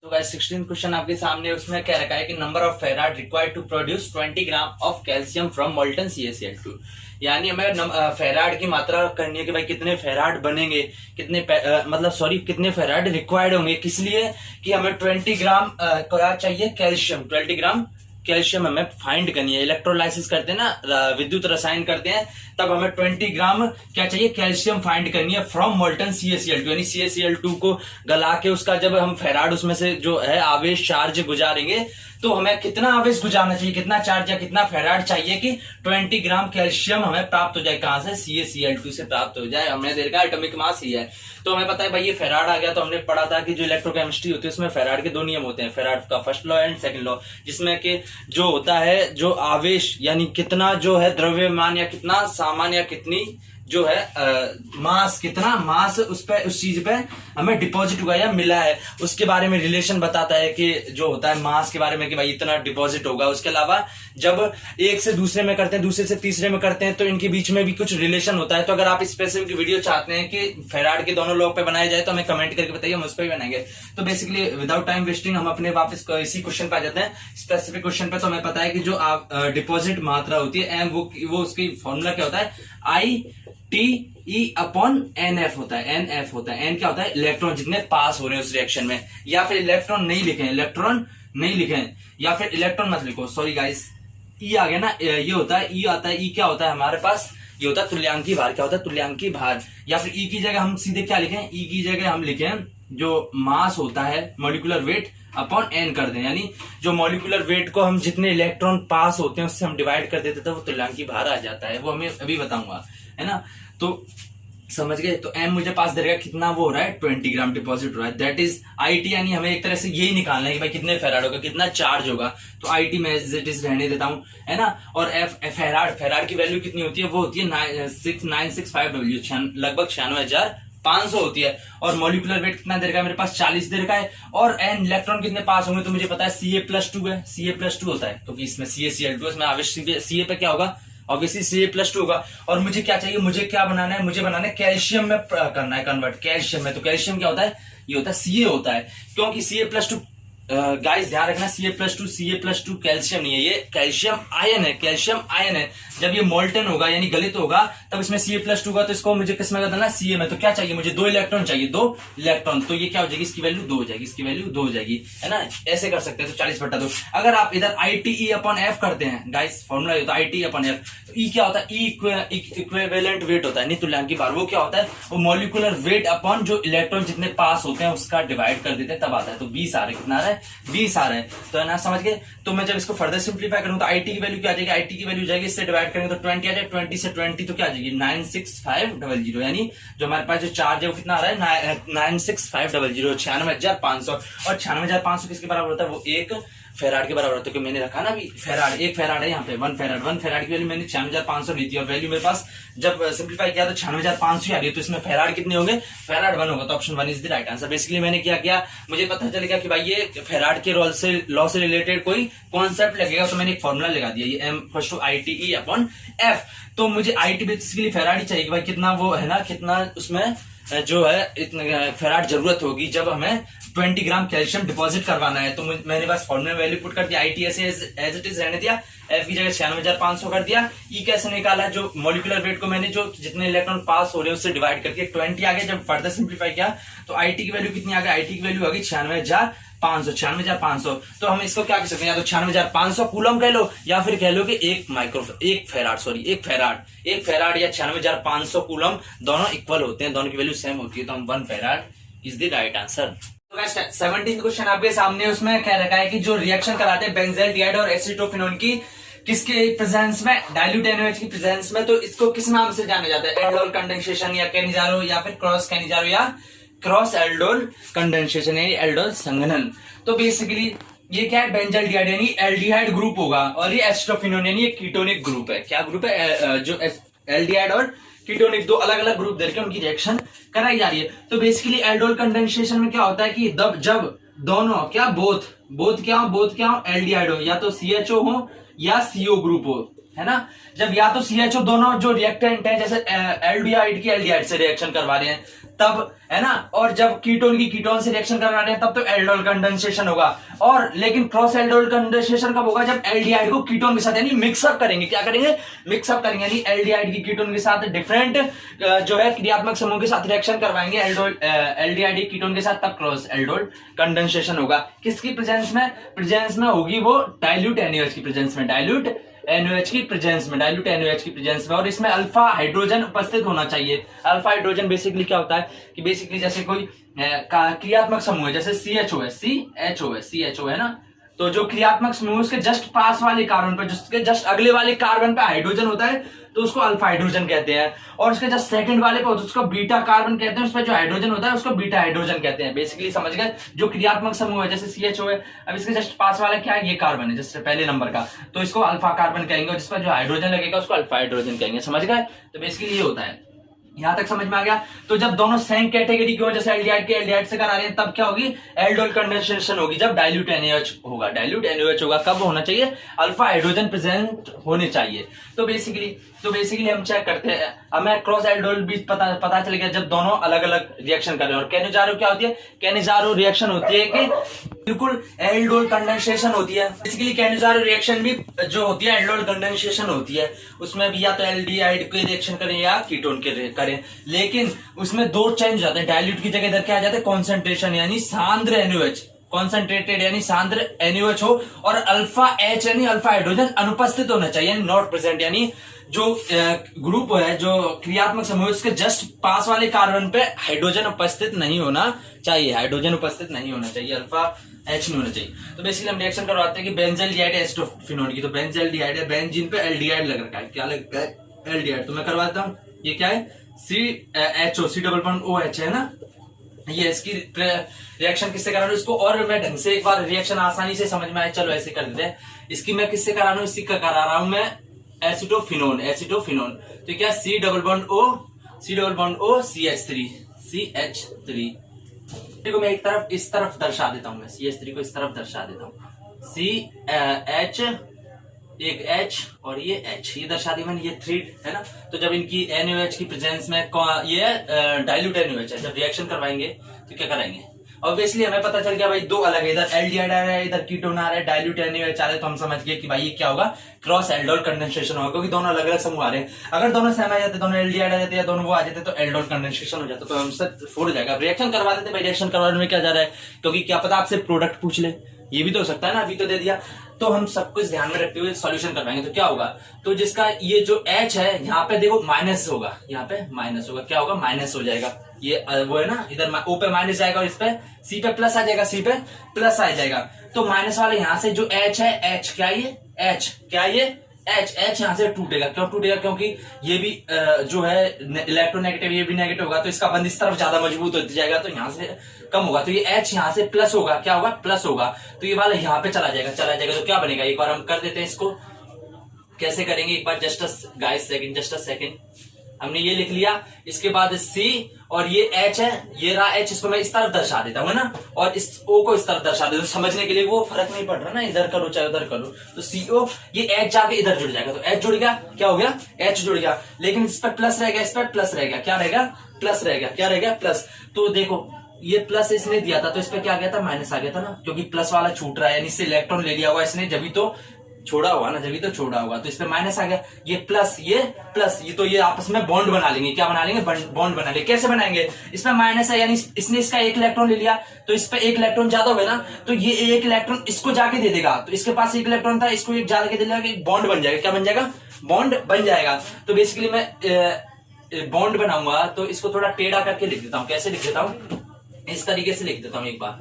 तो guys 16 question आपके सामने, उसमें क्या रखा है कि number of farad required to produce 20 gram of calcium from molten CaCl2। यानी हमें फेराड की मात्रा करनी है कि भाई कितने फेराड बनेंगे, कितने फेराड रिक्वायर्ड होंगे, किस लिए कि हमें 20 ग्राम क्या चाहिए, कैल्शियम 20 ग्राम कैल्शियम हमें फाइंड करनी है। इलेक्ट्रोलाइसिस करते हैं ना, विद्युत रसायन करते हैं, तब हमें 20 ग्राम क्या चाहिए, कैल्शियम फाइंड करनी है फ्रॉम मोल्टन CaCl2। यानी CaCl2 को गला के उसका जब हम फेराड उसमें से जो है आवेश चार्ज गुजारेंगे, तो हमें कितना आवेश गुजारना चाहिए, कितना चार्ज या कितना फेराड चाहिए कि 20 ग्राम कैल्शियम हमें प्राप्त हो जाए। कहां से, CaCl2 से प्राप्त हो जाए। हमने देखा एटॉमिक मास ही है, तो हमें पता है भाई ये फेराड आ गया। तो हमने पढ़ा था कि जो इलेक्ट्रोकेमिस्ट्री होती है उसमें फेराड के दो नियम होते हैं, फेराड का first law and second law, जिसमें कि जो होता है जो आवेश यानी कितना जो है द्रव्यमान या कितना सामान या कितनी जो है मास, कितना मास उस चीज पे हमें डिपॉजिट हुआ या मिला है, उसके बारे में रिलेशन बताता है कि जो होता है मास के बारे में कि भाई इतना डिपॉजिट होगा। उसके अलावा जब एक से दूसरे में करते हैं, दूसरे से तीसरे में करते हैं, तो इनके बीच में भी कुछ रिलेशन होता है। तो अगर आप स्पेसिफिक वीडियो चाहते हैं कि फेराड के दोनों लॉ पे बनाया जाए तो हमें कमेंट करके बताइए, हम उस पर भी बनाएंगे। तो बेसिकली विदाउट टाइम वेस्टिंग हम अपने वापस इसी क्वेश्चन पे आ जाते हैं, स्पेसिफिक क्वेश्चन पे। तो हमें पता है कि जो डिपॉजिट मात्रा होती है एम, वो उसकी फॉर्मूला क्या होता है, ITE/NF होता है। NF होता है, N क्या होता है, इलेक्ट्रॉन जितने पास हो रहे हैं उस रिएक्शन में। या फिर इलेक्ट्रॉन नहीं लिखें, या फिर इलेक्ट्रॉन मत लिखो, सॉरी गाइस, E आ गया ना, ये होता है E आता है। E क्या होता है हमारे पास, ये होता है तुल्यांकी भार। क्या होता है, तुल्यांकी भार। या फिर E की जगह हम सीधे क्या लिखें, E की जगह हम लिखें जो मास होता है, मॉलिक्यूलर वेट अपॉन n कर दें। यानी जो मॉलिक्यूलर वेट को हम जितने इलेक्ट्रॉन पास होते हैं उससे हम डिवाइड कर देते थे, वो तुल्यांकी भार आ जाता है। वो हमें अभी बताऊंगा, है ना। तो समझ गए। तो m मुझे पास देगा कितना, वो हो रहा है 20 ग्राम डिपॉजिट हो रहा है, दैट इज IT। यानी हमें एक तरह से यही निकालना है कि भाई कितने फेराड होगा, कितना चार्ज होगा। तो IT में एज इट इज रहने देता हूं, है ना। और फेराड की वैल्यू कितनी होती है, वो होती है 965W, लगभग 96,500 होती है। और मॉलिक्यूलर वेट कितना दे रखा है मेरे पास, 40 दे रखा है। और n इलेक्ट्रॉन कितने पास होंगे, तो मुझे पता है Ca+2 है, Ca+2 होता है, क्योंकि इसमें CaCl2 इसमें आवेश Ca पे क्या होगा, ऑब्वियसली Ca+2 होगा। और मुझे क्या चाहिए, मुझे क्या बनाना है, मुझे बनाना है कैल्शियम में करना है कन्वर्ट, कैल्शियम में। तो कैल्शियम क्या होता है, ये होता है Ca होता है, क्योंकि Ca+2 गाइस ध्यान रखना, Ca+2 कैल्शियम नहीं है, ये कैल्शियम आयन है, कैल्शियम आयन है। जब ये मोल्टन होगा यानी गलित होगा तब इसमें Ca+2 होगा, तो इसको मुझे किस में करना है, Ca में। तो क्या चाहिए मुझे, 2 इलेक्ट्रॉन चाहिए, 2 इलेक्ट्रॉन। तो ये क्या हो जाएगी, इसकी वैल्यू 2 हो जाएगी, इसकी वैल्यू 2 हो जाएगी, है ना। ऐसे कर सकते हैं। तो 40/2। अगर आप इधर ITE/F करते हैं गाइस, फॉर्मूला होता है ITE/F। तो E क्या होता है, इक्विवेलेंट वेट होता है, नहीं तुल्यांकी भार। वो क्या होता है, वो मॉलिक्यूलर वेट अपॉन जो इलेक्ट्रॉन जितने पास होते हैं उसका डिवाइड कर देते हैं, तब आता है। तो 20 आ रहा है, कितना आ रहा है, 20 आ रहा है। तो है ना, समझ गए। तो मैं जब इसको फर्दर सिंप्लीफाई करूं तो IT की वैल्यू क्या आ जाएगी, IT की वैल्यू जाएगी, इससे डिवाइड करेंगे तो 20 आ जाएगा, 20 से 20 तो क्या आ जाएगी, 96500। यानी जो हमारे पास जो चार्ज है वो कितना आ रहा है, 96500, 96,500। और 96,500 किसके बराबर होता है, वो 1 फेराड के बराबर होता है। क्योंकि मैंने रखा ना अभी फेराड, 1 फेराड है यहाँ पे, 1 फेराड की वैल्यू मैंने 96,500 ली थी। और वैल्यू मेरे पास जब सिंप्लीफाई किया तो 96,500 आ रही है। तो इसमें फेराड कितने होंगे, फेराड 1 होगा। तो option 1 is the right answer. Basically मैंने क्या किया, मुझे पता चलेगा कि भाई ये फेराड के लॉ से रिलेटेड कोई कॉन्सेप्ट लगेगा, तो मैंने एक फॉर्मूला लगा दिया, ये M=ITE/F। तो मुझे IT बेसिकली फेराड ही चाहिए कि भाई कितना वो है ना, कितना उसमें जो है इतने फेराड जरूरत होगी जब हमें 20 ग्राम कैल्शियम डिपॉजिट करवाना है। तो मैंने बस फॉर्मूला वैल्यू पुट कर दिया, IT ऐसे एज इट इज रहने दिया, F की जगह 96,500 कर दिया। E कैसे निकाला, जो मॉलिक्यूलर वेट को मैंने जो जितने इलेक्ट्रॉन पास हो रहे हैं उससे डिवाइड करके 20 आ गया। जब फर्दर सिंप्लीफाई किया तो IT की वैल्यू कितनी आ गई, IT की वैल्यू आ गई 96,500। तो हम इसको क्या कह सकते हैं, या तो 96,500 कूलम कह लो, या फिर कह लो कि एक फेराड या 96,500 कूलम, दोनों इक्वल होते हैं, दोनों की वैल्यू सेम होती है। तो हम 1 farad is the right answer. 17 question आपके सामने, उसमें कह रखा है कि जो रिएक्शन कराते हैं बेंजाइल और एसिटोफिनोन की, किसके प्रेजेंस में, डाइल्यूट NaOH की प्रेजेंस में, तो इसको किस नाम से जाना जाता है, एल्डोल कंडेंसेशन या कैनिजारो, या फिर क्रॉस कैनिजारो, या क्रॉस एल्डोल कंडेंसेशन यानी एल्डोल संघनन। तो बेसिकली ये क्या है, बेंजाइल डिहाइड यानी एल्डिहाइड ग्रुप होगा, और ये एसिटोफिनोन यानी ये कीटोनिक ग्रुप है। क्या ग्रुप है, जो एल्डिहाइड और कीटोनिक, 2 अलग अलग ग्रुप देकर उनकी रिएक्शन कराई जा रही है। तो बेसिकली एल्डोल कंडेंसेशन में क्या होता है कि जब दोनों क्या बोथ क्या हो एल्डिहाइड हो, या तो CHO हो या CO ग्रुप हो, है ना। जब या तो CHO दोनों जो रिएक्टेंट है जैसे एल्डिहाइड की एल्डिहाइड से रिएक्शन करवा रहे हैं तब, है ना, और जब कीटोन की कीटोन से रिएक्शन करवा रहे हैं तब तो एल्डोल कंडेंसेशन होगा। और लेकिन क्रॉस एल्डोल कंडेंसेशन कब होगा? जब एल्डिहाइड को कीटोन के साथ यानी मिक्सअप करेंगे। क्या करेंगे? मिक्सअप करेंगे, यानी एल्डिहाइड की कीटोन के साथ डिफरेंट जो है क्रियात्मक समूह के साथ रिएक्शन करवाएंगे एल्डिहाइड कीटोन के साथ, तब क्रॉस एल्डोल कंडेंसेशन होगा। किसकी प्रेजेंस में? प्रेजेंस में होगी वो डाइल्यूट NaOH की प्रेजेंस में, डाइल्यूट NaOH की प्रेजेंस में, डाइल्यूट NaOH की प्रेजेंस में। और इसमें अल्फा हाइड्रोजन उपस्थित होना चाहिए। अल्फा हाइड्रोजन बेसिकली क्या होता है कि बेसिकली जैसे कोई क्रियात्मक समूह है जैसे CHO है ना, तो जो क्रियात्मक समूह उसके जस्ट पास वाले कार्बन पे, जिसके जस्ट अगले वाले कार्बन पे हाइड्रोजन होता है तो उसको अल्फा हाइड्रोजन कहते हैं। और उसके जस्ट सेकंड वाले पे उसको बीटा कार्बन कहते हैं, उस पर जो हाइड्रोजन होता है उसको बीटा हाइड्रोजन कहते हैं। बेसिकली समझ गए? जो क्रियात्मक समूह है जैसे CHO है, अब इसके जस्ट पास वाला क्या है? ये कार्बन है जैसे पहले नंबर का, तो इसको अल्फा कार्बन कहेंगे, और जिस पर जो हाइड्रोजन लगेगा उसको अल्फा हाइड्रोजन कहेंगे। समझ गए? तो बेसिकली ये होता है। यहां तक समझ में आ गया। तो जब दोनों सेम कैटेगरी की हो जैसे एल्डिहाइड के एल्डिहाइड से करा रहे हैं तब क्या होगी? एल्डोल कंडेंसेशन होगी। जब डाइल्यूट NaOH होगा, डाइल्यूट NaOH होगा, कब होना चाहिए? अल्फा हाइड्रोजन प्रेजेंट होने चाहिए। तो बेसिकली हम चेक करते हैं, हमें क्रॉस एल्डोल भी पता चल गया जब दोनों अलग अलग रिएक्शन कर रहे हैं। और कैनिजारो क्या होती है? कैनिजारो रिएक्शन होती है कि बिल्कुल एल्डोल कंडेंसेशन होती है। बेसिकली कैनिजारो रिएक्शन भी जो होती है एल्डोल कंडेंसेशन होती है, उसमें भी या तो एल्डिहाइड के रिएक्शन करें या कीटोन के करें, लेकिन उसमें दो चेंज जाते हैं। डाइल्यूट की जगह इधर क्या आ जाता है? कॉन्सेंट्रेशन यानी सांद्र NaOH, कॉन्सेंट्रेटेड यानी सांद्र NaOH हो, और अल्फा H यानी अल्फा हाइड्रोजन अनुपस्थित होना चाहिए, नॉट प्रेजेंट, यानी जो ग्रुप है जो क्रियात्मक समूह उसके जस्ट पास वाले कार्बन पे हाइड्रोजन उपस्थित नहीं होना चाहिए, हाइड्रोजन उपस्थित नहीं होना चाहिए, अल्फा H नहीं होना चाहिए। तो बेसिकली हम रिएक्शन करवाते हैं कि बेंजल्डिहाइड एसिटोफिनोन की, तो बेंजल्डिहाइड है, बेंजीन पे एल्डिहाइड लग रखा है, क्या लग रहा है? एल्डिहाइड। तो मैं करवाता हूँ, ये क्या है? CHO, C double bond OH है ना, ये इसकी रिएक्शन किससे करा रहा हूँ इसको, और मैं ढंग से एक बार रिएक्शन आसानी से समझ में आए, चलो ऐसे कर देते हैं। इसकी मैं किससे करा रहा हूँ? इसी का करा रहा हूँ मैं एसिटोफिनोन। तो क्या? C double bond O CH3 को मैं एक तरफ इस तरफ दर्शा देता हूँ, मैं CH3 को इस तरफ दर्शा देता हूँ, CH एक H और ये H, ये दर्शा दी मैंने, ये 3 है ना। तो जब इनकी NaOH की प्रेजेंस में ये डाइल्यूट NaOH है, जब रिएक्शन करवाएंगे तो क्या कराएंगे? ऑब्वियसली हमें पता चल गया भाई दो अलग है, इधर एल्डिहाइड आ रहा है, इधर कीटोन आ रहा है, डाइल्यूट NaOH आ रहा है, तो हम समझ गए कि भाई ये क्या होगा? क्रॉस एल्डोल कंडेंसेशन होगा, क्योंकि दोनों अलग अलग समूह आ रहे हैं। अगर दोनों सेम आ जाते, दोनों एल्डिहाइड आ जाते या दोनों वो आ जाते, तो एल्डोल कंडेंसेशन हो जाता, तो हमसे फूट जाएगा। रिएक्शन करवा देते भाई, रिएक्शन करवाने में क्या जा रहा है, क्योंकि क्या पता आपसे प्रोडक्ट पूछ ले, ये भी तो हो सकता है ना, अभी तो दे दिया। तो हम सब कुछ ध्यान में रखते हुए सॉल्यूशन करवाएंगे। तो क्या होगा? तो जिसका ये जो H है यहाँ पे देखो माइनस होगा, यहाँ पे माइनस होगा, क्या होगा? माइनस हो जाएगा, ये वो है ना, इधर O पे माइनस जाएगा और इस पे C पे प्लस आ जाएगा, C पे प्लस आ जाएगा। तो माइनस वाले यहाँ से जो H है, H क्या ये H क्या ये H यहाँ से टूटेगा। क्यों टूटेगा? क्योंकि ये भी जो है इलेक्ट्रोनेगेटिव, ये भी नेगेटिव होगा, तो इसका बंध इस तरफ ज्यादा मजबूत होती जाएगा, तो यहाँ से कम होगा, तो ये H यहाँ से प्लस होगा, क्या होगा? प्लस होगा, तो ये वाला यहाँ पे चला जाएगा, तो क्या बनेगा? एक बार हम कर देते हैं इसको, कैसे करेंगे एक बार, जस्ट अ सेकेंड। हमने ये लिख लिया, इसके बाद C और ये H है, ये रहा H, इसको मैं इस तरफ दर्शा देता हूँ ना, और इस O को इस तरफ दर्शा देता हूँ, समझने के लिए वो फर्क नहीं पड़ रहा ना, इधर करो चाहे उधर करो। तो CO ये H जाके इधर जुड़ जाएगा, तो H जुड़ गया, क्या हो गया? H जुड़ गया, लेकिन इस पर प्लस रहेगा, इस पर प्लस रहेगा, क्या रहेगा? प्लस रहेगा, क्या रहेगा? प्लस। तो देखो ये प्लस इसने दिया था, तो इस पे क्या आ गया था? माइनस आ गया था ना, क्योंकि प्लस वाला छूट रहा है, यानी इससे इलेक्ट्रॉन ले लिया हुआ इसने, जब तो छोड़ा हुआ ना, जब तो छोड़ा होगा, तो इस पे माइनस आ गया, ये प्लस, ये तो ये आपस में बॉन्ड बना लेंगे, क्या बना लेंगे? बॉन्ड बना लेंगे। कैसे बनाएंगे? इसमें माइनस है, यानी इसने इसका एक इलेक्ट्रॉन ले लिया, तो इस पे एक इलेक्ट्रॉन ज्यादा होगा ना, तो ये एक इलेक्ट्रॉन इसको जाके दे देगा, तो इसके पास एक इलेक्ट्रॉन था, इसको एक ज्यादा के दे देगा, एक बॉन्ड बन जाएगा, क्या बन जाएगा? बॉन्ड बन जाएगा। तो बेसिकली मैं बॉन्ड बनाऊंगा तो इसको थोड़ा टेढ़ा करके लिख देता हूं। कैसे लिख देता हूं? इस तरीके से लिख देता हूं एक बार।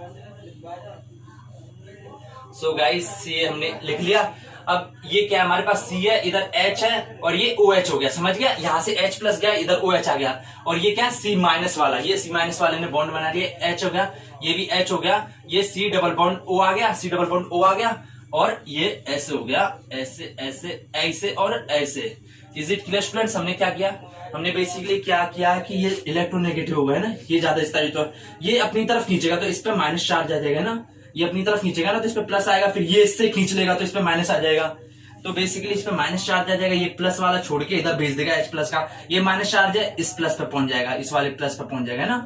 सो गाइस ये हमने लिख लिया। अब ये क्या है? हमारे पास C है, इधर H है और ये OH हो गया, समझ गया? यहां से H प्लस गया, इधर OH आ गया, और ये क्या? C माइनस वाला, ये C माइनस वाले ने बॉन्ड बना लिया, H हो गया, ये भी H हो गया, ये C डबल बॉन्ड O आ गया, C डबल बॉन्ड O आ गया, और ये ऐसे हो गया, ऐसे ऐसे ऐसे और ऐसे। Is it clear students? हमने क्या किया? हमने बेसिकली क्या किया कि ये इलेक्ट्रोनेगेटिव हो गया ना, ये ज्यादा इस तरह, तो ये अपनी तरफ खींचेगा, तो इस पे माइनस चार्ज आ जाएगा ना, ये अपनी तरफ खींचेगा ना, तो इस पे प्लस आएगा, फिर ये इससे खींच लेगा, तो इस पे माइनस आ जाएगा। तो बेसिकली इस पे माइनस चार्ज आ जाएगा, ये प्लस वाला छोड़ के इधर भेज देगा H प्लस का, ये माइनस चार्ज है इस प्लस पे पहुंच जाएगा, इस वाले प्लस पे पहुंच जाएगा ना,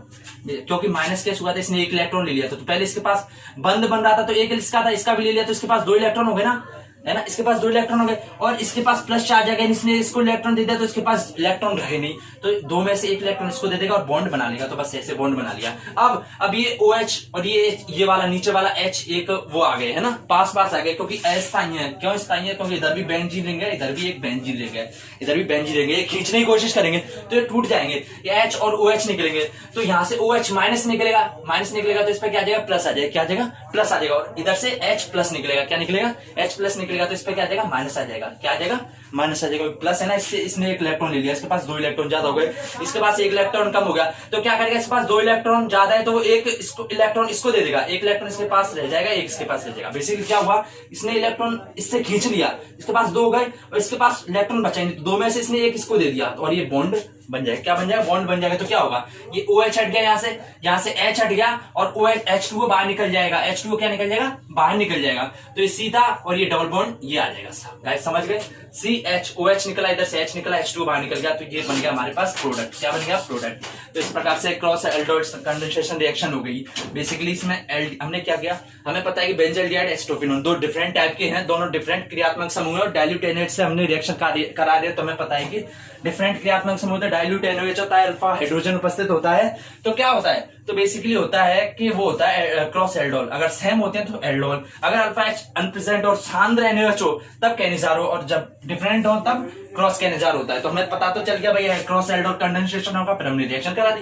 क्योंकि माइनस केस हुआ था, इसने एक इलेक्ट्रॉन ले लिया था, तो पहले इसके पास बंद बन रहा था तो एक इसका था, इसका भी ले लिया तो इसके पास 2 इलेक्ट्रॉन हो गए ना, है ना, इसके पास 2 इलेक्ट्रॉन हो गए, और इसके पास प्लस चार्ज आ गया, इसने इसको इलेक्ट्रॉन दे दिया तो इसके पास इलेक्ट्रॉन रहे नहीं, तो 2 में से 1 इलेक्ट्रॉन इसको दे देगा और बॉन्ड बना लेगा, तो बस ऐसे बॉन्ड बना लिया। अब ये OH और ये वाला नीचे वाला H एक वो आ गए, है ना, पास पास आ गए, क्योंकि स्थायी है। क्यों स्थायी है? क्योंकि इधर भी बेंजीन लेंगे, इधर भी एक बेंजीन लेंगे, इधर भी बेंजीन लेंगे, ये खींचने की कोशिश करेंगे तो ये टूट जाएंगे, ये H और OH निकलेंगे, तो यहाँ से OH माइनस निकलेगा, तो इस पर क्या आ जाएगा, प्लस आ जाएगा, क्या आ जाएगा, प्लस आ जाएगा, और इधर से H प्लस निकलेगा, क्या निकलेगा, H प्लस निकलेगा, तो इस पर क्या आ जाएगा, माइनस आ जाएगा, क्या आ जाएगा, माइनस आ जाएगा, प्लस है ना, इससे इसने 1 इलेक्ट्रॉन ले लिया, इसके पास 2 इलेक्ट्रॉन ज्यादा हो गए, इसके पास 1 इलेक्ट्रॉन कम हो गया, तो क्या करेगा, इसके पास 2 इलेक्ट्रॉन ज्यादा है तो वो 1 इलेक्ट्रॉन इसको दे देगा, 1 इलेक्ट्रॉन इसके पास रह जाएगा, 1 इसके पास रह जाएगा। बेसिकली क्या हुआ, इसने इलेक्ट्रॉन इससे खींच लिया, इसके पास 2 हो गए और इसके पास इलेक्ट्रॉन बचा नहीं, तो 2 में से इसने 1 इसको दे दिया और ये बॉन्ड बन जाएगा, क्या बन जाएगा, बॉन्ड बन जाएगा। तो क्या होगा, ये OH हट गया, यहाँ से H हट गया और OH H2O बाहर निकल जाएगा, H2O क्या निकल जाएगा, बाहर निकल जाएगा, तो ये सीधा और ये डबल बॉन्ड ये आ जाएगा। सब गाइस समझ गए, CHOH निकला, इधर से H निकला, H2O बाहर निकल गया, तो ये बन गया हमारे पास प्रोडक्ट, क्या बन गया, प्रोडक्ट। तो इस प्रकार से क्रॉस एल्डिहाइड कंडेंसेशन रिएक्शन हो गई। बेसिकली इसमें हमने क्या किया, हमें पता है कि बेंजल्डिहाइड एसिटोफिनोन 2 डिफरेंट टाइप के हैं, दोनों डिफरेंट क्रियात्मक समूह है, और डाइल्यूट NaOH से हमने रिएक्शन करा दिया, तो हमें पता है कि डिफरेंट क्रियात्मक समूह होता है, डाइल्यूट NaOH होता है, अल्फा हाइड्रोजन उपस्थित होता है, तो क्या होता है, तो बेसिकली होता है कि वो होता है क्रॉस एल्डोल, अगर सेम होते हैं तो एल्डोल, अगर अल्फा H अनप्रेजेंट और सांद्र NaOH हो तब कैनिजार हो, और जब डिफरेंट हो तब क्रॉस कैनिजार होता है। तो हमें पता तो चल गया भाई क्रॉस एल्डोल कंडेंसेशन होगा, फिर हमने रिएक्शन करा दी।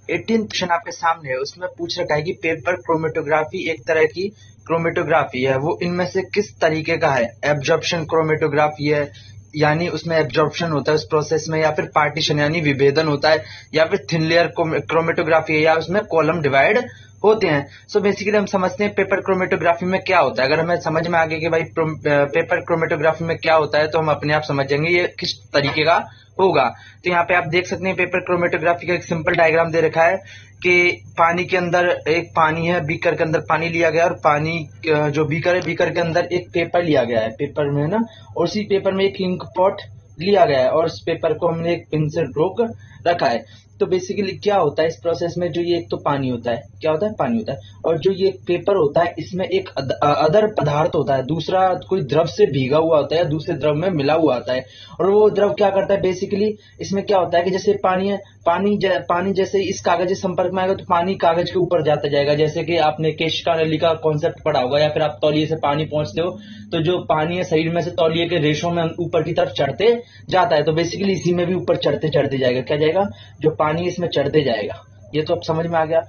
18th क्वेश्चन आपके सामने है, उसमें पूछ रखा है कि पेपर क्रोमेटोग्राफी एक तरह की क्रोमेटोग्राफी है, वो इनमें से किस तरीके का है, एब्जॉर्प्शन क्रोमेटोग्राफी है, यानी उसमें एब्जॉर्प्शन होता है उस प्रोसेस में, या फिर पार्टीशन यानी विभेदन होता है, या फिर थिन लेयर क्रोमेटोग्राफी है, या उसमें कॉलम डिवाइड होते हैं। सो बेसिकली हम समझते हैं पेपर क्रोमेटोग्राफी में क्या होता है। अगर हमें समझ में आ गया कि भाई पेपर क्रोमेटोग्राफी में क्या होता है तो हम अपने आप समझ जाएंगे ये किस तरीके का होगा। तो यहाँ पे आप देख सकते हैं पेपर क्रोमेटोग्राफी का एक सिंपल डायग्राम दे रखा है कि पानी के अंदर एक पानी है, बीकर के अंदर पानी लिया गया और पानी जो बीकर है, बीकर के अंदर एक पेपर लिया गया है, पेपर में है ना, और उसी पेपर में एक इंक पॉट लिया गया है और उस पेपर को हमने एक पिन से रोक रखा है। तो बेसिकली क्या होता है इस प्रोसेस में, जो ये एक तो पानी होता है, क्या होता है, पानी होता है, और जो ये पेपर होता है इसमें एक अदर पदार्थ होता है, दूसरा कोई द्रव से भीगा हुआ होता है, दूसरे द्रव में मिला हुआ होता है, और वो द्रव क्या करता है, बेसिकली इसमें क्या होता है कि जैसे पानी है, पानी जैसे इस कागज के संपर्क में आएगा तो पानी कागज के ऊपर जाता जाएगा, जैसे कि आपने केशिका नली का कॉन्सेप्ट पढ़ा होगा, या फिर आप तौलिए से पानी पहुंचते हो तो जो पानी है शरीर में से तौलिए के रेशों में ऊपर की तरफ चढ़ते जाता है, तो बेसिकली इसी में भी ऊपर चढ़ते जाएगा, क्या जाएगा, जो पानी इसमें चढ़ते जाएगा। ये तो अब समझ में आ गया।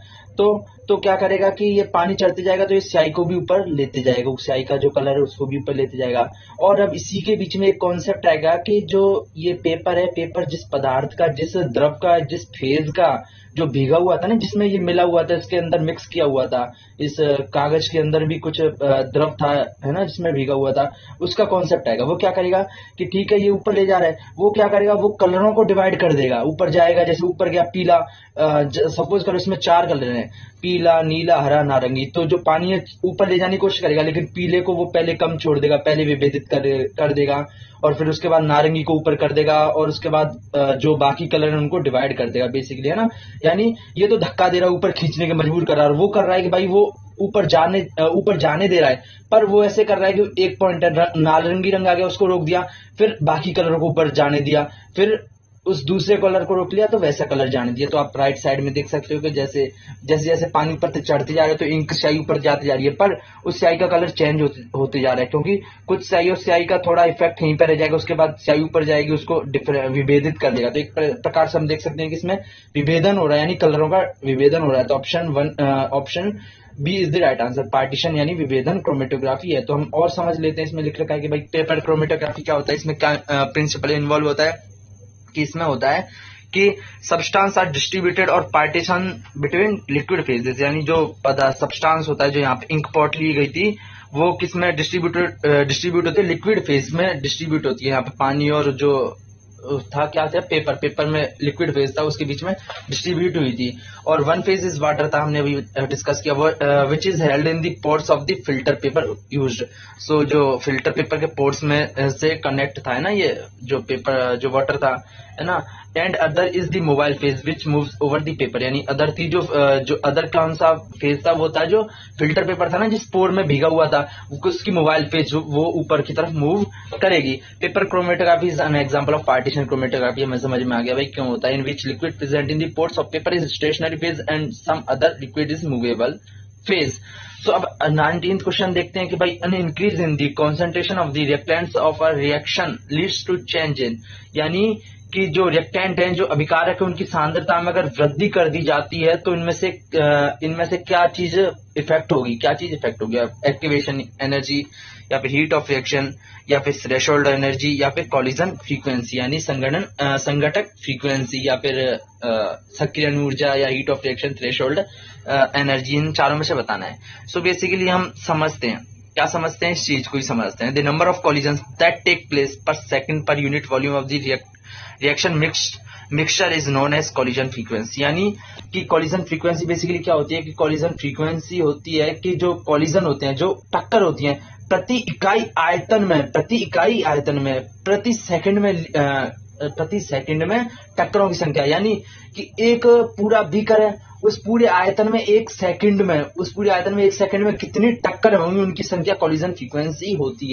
तो क्या करेगा कि ये पानी चढ़ते जाएगा तो इस स्याही को भी ऊपर लेते जाएगा, उस स्याही का जो कलर है उसको भी ऊपर लेते जाएगा। और अब इसी के बीच में एक कॉन्सेप्ट आएगा कि जो ये पेपर है, पेपर जिस पदार्थ का, जिस द्रव का, जिस फेज का जो भीगा हुआ था ना, जिसमें ये मिला हुआ था, इसके अंदर मिक्स किया हुआ था, इस कागज के अंदर भी कुछ द्रव था, है ना, जिसमें भीगा हुआ था, उसका कॉन्सेप्ट आएगा। वो क्या करेगा कि ठीक है ये ऊपर ले जा रहा है, वो क्या करेगा, वो कलरों को डिवाइड कर देगा, ऊपर जाएगा, जैसे ऊपर गया पीला, सपोज करो इसमें 4 कलर हैं, पीला, नीला, हरा, नारंगी, तो जो पानी है ऊपर ले जाने की कोशिश करेगा, लेकिन पीले को वो पहले कम छोड़ देगा, पहले विभेदित कर देगा, और फिर उसके बाद नारंगी को ऊपर कर देगा, और उसके बाद जो बाकी कलर है उनको डिवाइड कर देगा बेसिकली, है ना। यानी ये तो धक्का दे रहा है, ऊपर खींचने के मजबूर कर रहा है, और वो कर रहा है कि भाई वो ऊपर जाने दे रहा है, पर वो ऐसे कर रहा है कि एक पॉइंट नारंगी रंग आ गया, उसको रोक दिया, फिर बाकी कलर को ऊपर जाने दिया, फिर उस दूसरे कलर को रोक लिया तो वैसा कलर जाने दिया। तो आप राइट साइड में देख सकते हो कि जैसे जैसे पानी ऊपर चढ़ते जा रहे हैं तो इंक स्याही ऊपर जाती जा रही है, पर उस स्याही का कलर चेंज होते जा रहा है, क्योंकि कुछ स्याही और स्याही का थोड़ा इफेक्ट यहीं पर रह जाएगा, उसके बाद स्याही ऊपर जाएगी, उसको विभेदित कर देगा। तो एक प्रकार से हम देख सकते हैं कि इसमें विभेदन हो रहा है, यानी कलरों का विभेदन हो रहा है। तो option B is the right answer, partition यानी विभेदन क्रोमेटोग्राफी है। तो हम और समझ लेते हैं, इसमें लिख रखा है कि भाई पेपर क्रोमेटोग्राफी क्या होता है, इसमें क्या प्रिंसिपल इन्वॉल्व होता है, कि इसमें होता है कि सब्सटेंस आर डिस्ट्रीब्यूटेड और पार्टीशन बिटवीन लिक्विड फेजेस, यानी जो सब्सटेंस होता है, जो यहाँ पे इंक पॉट ली गई थी, वो किस में डिस्ट्रीब्यूट होती है, लिक्विड फेज में डिस्ट्रीब्यूट होती है। यहाँ पे पानी और जो था क्या था, पेपर में लिक्विड फेज था, उसके बीच में डिस्ट्रीब्यूट हुई थी। और वन फेज इज वाटर था, हमने अभी डिस्कस किया, वो which is held in the pores of the filter paper used. So जो फिल्टर पेपर के पोर्ट्स में से कनेक्ट था, है ना, ये जो पेपर जो वाटर था, है ना। And other is the mobile phase which moves over the paper, यानी अदर थी जो अदर कौन सा फेज था, वो था जो फिल्टर पेपर था ना, जिस पोर में भीगा हुआ था, उसकी मोबाइल फेज वो ऊपर की तरफ मूव करेगी। Paper chromatography is an example of partition chromatography. हमें समझ में आ गया भाई क्यों होता है। In which liquid present in the pores of paper is stationary phase and some other liquid is movable phase. So अब 19th क्वेश्चन देखते हैं कि भाई an increase in the concentration of the reactants of a reaction leads to change in, यानी कि जो reactant हैं, जो अभिकारक है, उनकी सांद्रता में अगर वृद्धि कर दी जाती है तो इनमें से क्या चीज इफेक्ट होगी, एक्टिवेशन एनर्जी, या फिर हीट ऑफ रिएक्शन, या फिर थ्रेशोल्ड एनर्जी, या फिर कॉलिजन फ्रीक्वेंसी यानी संघटक फ्रीक्वेंसी, या फिर सक्रियण ऊर्जा, या heat of reaction, threshold energy, इन चारों में से बताना है। सो बेसिकली हम समझते हैं, क्या समझते हैं, इस चीज को ही समझते हैं। The number of collisions that take place per second per unit volume of the reaction mixture is known as collision frequency, यानी कि कॉलिजन फ्रीक्वेंसी बेसिकली क्या होती है कि कॉलिजन फ्रीक्वेंसी होती है कि जो कॉलिजन होते हैं, जो टक्कर होती है, प्रति इकाई आयतन में प्रति सेकंड में टक्करों की संख्या, यानी कि एक पूरा बीकर है, उस पूरे आयतन में एक सेकंड में कितनी टक्कर होंगी, उनकी संख्या कॉलिजन फ्रीक्वेंसी होती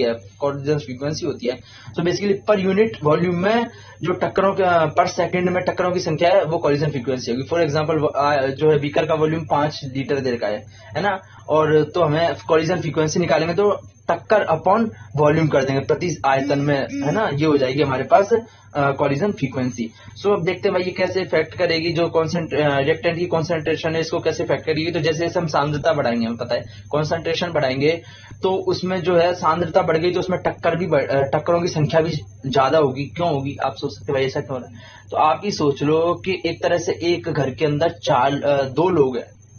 है। तो बेसिकली पर यूनिट वॉल्यूम में जो टक्करों पर सेकंड में टक्करों की संख्या है वो कॉलिजन फ्रीक्वेंसी होगी। फॉर एग्जांपल जो है बीकर का वॉल्यूम 5 लीटर देर का है ना, और तो हमें कॉलिजन फ्रीक्वेंसी निकालेंगे तो टक्कर अपॉन वॉल्यूम कर देंगे प्रति आयतन में, है ना, ये हो जाएगी हमारे पास कॉलिजन फ्रीक्वेंसी। सो अब देखते हैं भाई ये कैसे इफेक्ट करेगी, जो रिएक्टेंट की कॉन्सेंट्रेशन है इसको कैसे इफेक्ट करेगी। तो जैसे जैसे हम सांद्रता बढ़ाएंगे, हमें पता है कॉन्सेंट्रेशन बढ़ाएंगे तो उसमें जो है सांद्रता बढ़ गई तो उसमें टक्करों की संख्या भी ज्यादा होगी। क्यों होगी, आप सोच सकते भाई ऐसा क्यों हो रहा है। तो आप ही सोच लो कि एक तरह से एक घर के अंदर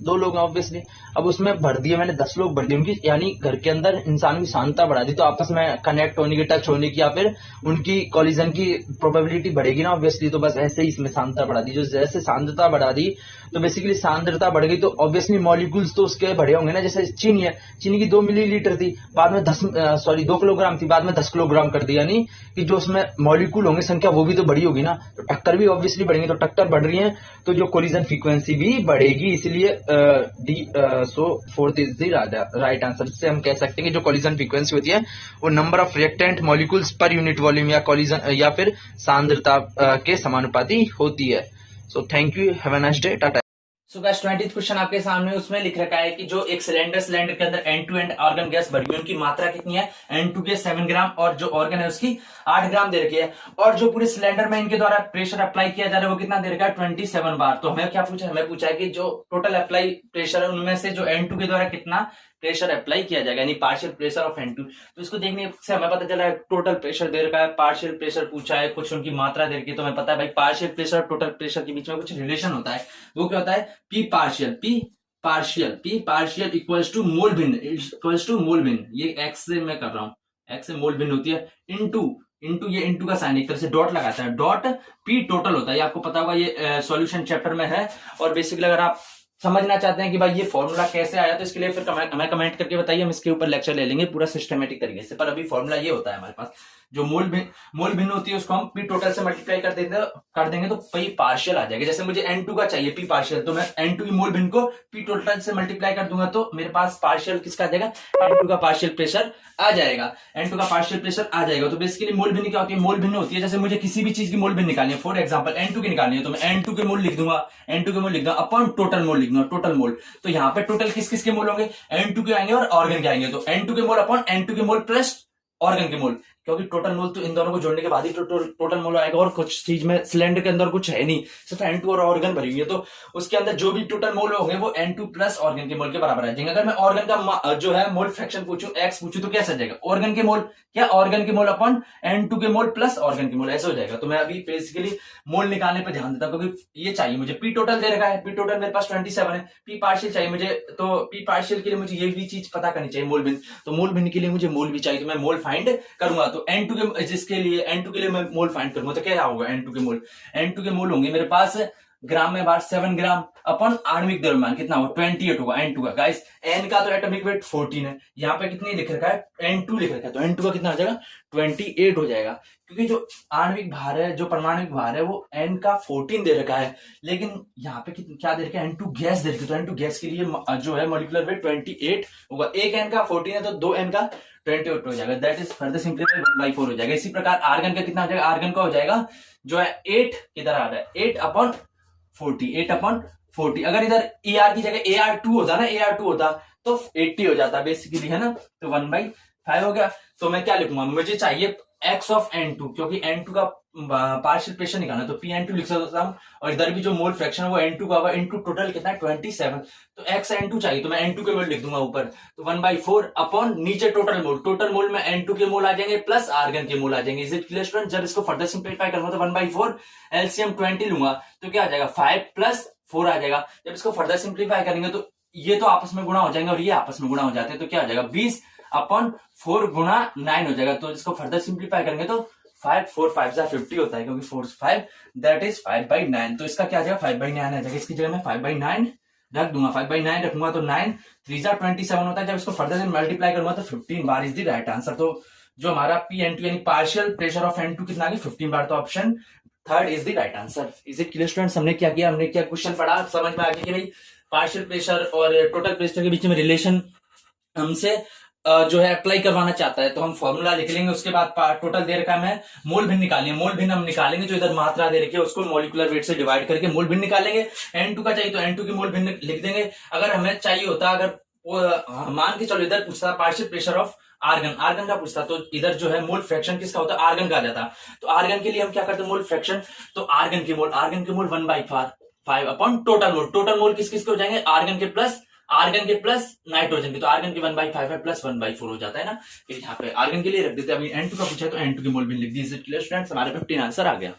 दो लोग हैं ऑब्वियसली, अब उसमें भर दिए मैंने 10 लोग भर दिए, उनकी यानी घर के अंदर इंसान की सांद्रता बढ़ा दी तो आपस में कनेक्ट होने की, टच होने की, या फिर उनकी कॉलिजन की प्रोबेबिलिटी बढ़ेगी ना ऑब्वियसली। तो बस ऐसे ही इसमें सांद्रता बढ़ा दी, जो जैसे सांद्रता बढ़ा दी तो बेसिकली सांद्रता बढ़ गई तो ऑब्वियसली मॉलिक्यूल्स तो उसके बड़े होंगे ना। जैसे चीनी है, चीनी की 2 मिलीलीटर थी, बाद में 2 किलोग्राम थी, बाद में 10 किलोग्राम कर दी, यानी कि जो उसमें मॉलिक्यूल होंगे संख्या वो भी तो बड़ी होगी ना, तो टक्कर भी ऑब्वियसली बढ़ेंगे। तो टक्कर बढ़ रही है तो जो कोलिजन फ्रीक्वेंसी भी बढ़ेगी, इसलिए so fourth is the right answer. से हम कह सकते हैं कि जो कोलिजन फ्रीक्वेंसी होती है वो नंबर ऑफ रिएक्टेंट मॉलिक्यूल्स पर यूनिट वॉल्यूम या कोलिजन या फिर सांद्रता के समानुपाती होती है। So thank you, have a nice day, Tata. So guys 20th question आपके सामने, उसमें लिख रखा है कि जो एक सिलेंडर के अंदर end to end argon gas भरी हुई, उनकी मात्रा कितनी है, N2 के 7 ग्राम और जो ऑर्गन है उसकी 8 ग्राम दे रखी है, और जो पूरे सिलेंडर में इनके द्वारा प्रेशर अप्लाई किया जा रहा है वो कितना दे रखा है, 27 बार। तो हमें क्या पूछा, हमें पूछा है कि जो टोटल अप्लाई प्रेशर है उनमें से जो N2 के द्वारा कितना प्रेशर अप्लाई किया जाएगा, यानी पार्शियल प्रेशर ऑफ N2। तो इसको देखने से हमें पता चला है टोटल प्रेशर दे रखा है, पार्शियल प्रेशर पूछा है, कुछ उनकी मात्रा दे रखी है। तो हमें पता है भाई पार्शियल प्रेशर और टोटल प्रेशर के बीच में कुछ रिलेशन होता है, वो क्या होता है, P पार्शियल इक्वल्स टू मोल भिन्न, ये x से मैं कर रहा हूँ, x से मोल भिन्न होती है, इंटू ये इंटू का साइन एक तरह से डॉट लगाता है, डॉट P टोटल होता है, ये आपको पता होगा, ये सॉल्यूशन चैप्टर में है। और बेसिकली अगर आप समझना चाहते हैं कि भाई ये फॉर्मूला कैसे आया तो इसके लिए फिर हमें कमेंट करके बताइए, हम इसके ऊपर लेक्चर ले लेंगे पूरा सिस्टमेटिक तरीके से। पर अभी फॉर्मूला ये होता है हमारे पास, जो मोल भिन्न होती है उसको हम P टोटल से मल्टीप्लाई कर देंगे तो P पार्शियल आ जाएगा। जैसे मुझे N2 का चाहिए P पार्शियल, तो मैं N2 की मोल भिन्न को P टोटल से मल्टीप्लाई कर दूंगा तो मेरे पास पार्शियल किसका आ जाएगा, N2 का पार्शियल प्रेशर आ जाएगा। तो बेसिकली मोल भिन्न क्या होती है, मोल भिन्न होती है जैसे मुझे किसी भी चीज की मोल भिन्न निकालनी है, फॉर एग्जांपल N2 की निकालनी है तो मैं N2 के मोल लिख दूंगा अपॉन टोटल मोल लिख दूंगा, टोटल मोल। तो यहाँ पे टोटल किस के मोल होंगे, N2 के आएंगे और ऑर्गन के आएंगे, तो N2 के मोल अपॉन N2 के मोल प्लस ऑर्गन के मोल, क्योंकि टोटल मोल तो इन दोनों को जोड़ने के बाद ही टोटल मोल आएगा, और कुछ चीज में सिलेंडर के अंदर कुछ है नहीं, सिर्फ N2 और ऑर्गन भरी हुई है, तो उसके अंदर जो भी टोटल मोल होंगे वो N2 प्लस ऑर्गन के मोल के बराबर आ जाएंगे। अगर मैं ऑर्गन का जो है मोल फ्रैक्शन पूछूं, x पूछूं, तो कैसे आ जाएगा, ऑर्गन के मोल अपॉन N2 के मोल प्लस ऑर्गन के मोल, ऐसे हो जाएगा। तो मैं अभी बेसिकली मोल निकालने पे ध्यान देता हूं, क्योंकि ये चाहिए मुझे, P टोटल दे रखा है, P टोटल मेरे पास 27 है, P पार्शियल चाहिए मुझे, तो P पार्शियल के लिए मुझे ये भी चीज पता करनी चाहिए, मोल भिन्न, तो मोल भिन्न के लिए मुझे मोल भी चाहिए, तो मैं मोल फाइंड करूंगा। तो तो N2 के जिसके लिए N2 के लिए मैं मोल फाइंड करूंगा तो क्या होगा N2 के मोल, N2 के मोल होंगे मेरे पास ग्राम में बार 7 ग्राम अपन आणविक द्रव्यमान कितना होगा 28 होगा N2 का। गाइस N का तो एटॉमिक वेट 14 है, यहाँ पे कितनी लिख रखा है N2 लिख रखा है, तो N2 का कितना हो जाएगा 28 हो जाएगा, क्योंकि जो आणविक भार है, जो परमाणविक भार है वो N का 14 दे रखा है, लेकिन यहाँ पे क्या दे रखा है N2 गैस दे रखी है, तो N2 गैस के लिए जो है मॉलिक्यूलर वेट 28 होगा। एक N का 14 है तो 2 N का 28 हो जाएगा, दैट इज फर्दर सिंप्लीफाइड 1/4 हो जाएगा। इसी प्रकार आर्गन का कितना हो जाएगा, आर्गन का हो जाएगा जो है 8 इधर आ रहा है 8/40। अगर इधर AR की जगह AR2 होता ना, AR2 होता तो 80 हो जाता बेसिकली, है ना, तो 1/5 हो गया। तो मैं क्या लिखूंगा, मुझे चाहिए x ऑफ N2, क्योंकि N2 का पार्शियल प्रेशर निकालना, तो P N2 लिख सकता हूं, और इधर भी जो मोल फ्रैक्शन है वो N2 का होगा, N2 टोटल कितना है 27, तो x N2 चाहिए, तो मैं N2 के मोल लिख दूंगा ऊपर, तो 1/4 अपॉन नीचे टोटल मोल में N2 के मोल आ जाएंगे प्लस आर्गन के मोल आ जाएंगे। Is it clear student? जब इसको फर्दर सिंप्लीफाई करूंगा तो 1/4 LCM 20 लूंगा तो क्या आ जाएगा 5 + 4 आ जाएगा। जब इसको फर्दर सिंप्लीफाई करेंगे तो ये तो आपस में गुणा हो जाएंगे और ये आपस में गुणा हो जाते हैं, तो क्या हो जाएगा 20/4 गुणा 9 हो जाएगा। तो इसको फर्दर सिंप्लीफाई करेंगे तो 5 4 5 50 होता है, क्योंकि 4 5 दैट इज 5/9, तो इसका क्या आ जाएगा 5/9 आ जाएगा। इसकी जगह मैं 5/9 रख दूंगा, 5/9 रखूंगा तो 9 3 27 होता है। जब इसको फर्दर से मल्टीप्लाई करूंगा तो 15 bar is the right answer. तो जो हमारा P N2 यानी पार्शियल प्रेशर ऑफ N2 कितना आ गया 15 बार, तो option third is the right answer. Is it clear students? हमने क्या किया, हमने क्या क्वेश्चन पढ़ा, समझ में आ गया कि भाई पार्शियल प्रेशर और टोटल प्रेशर के बीच में रिलेशन हमसे जो है अप्लाई करवाना चाहता है, तो हम फॉर्मूला लिख लेंगे, उसके बाद टोटल दे रखा है मोल भिन्न निकालेंगे, मोल भिन्न हम निकालेंगे, जो इधर मात्रा दे रखी है उसको मॉलिक्यूलर वेट से डिवाइड करके मोल भिन्न निकालेंगे। N2 का चाहिए तो N2 की मोल भिन्न लिख देंगे। अगर हमें चाहिए होता, अगर मान के चलो इधर पूछता पार्शियल प्रेशर ऑफ आर्गन का पूछता, तो इधर जो है मोल फ्रैक्शन किसका होता है आर्गन का आ जाता। तो आर्गन के लिए हम क्या करते हैं मोल फ्रैक्शन, तो आर्गन के मोल 1/5 अपॉन टोटल मोल किस किस के हो जाएंगे आर्गन के प्लस नाइट्रोजन के, तो आर्गन के 1/5 है प्लस 1/4 हो जाता है ना। फिर यहाँ पे आर्गन के लिए रख देते हैं, अभी N2 का पूछा तो N2 की मोल भी लिख दी। Is it clear students? हमारे 15 आंसर आ गया।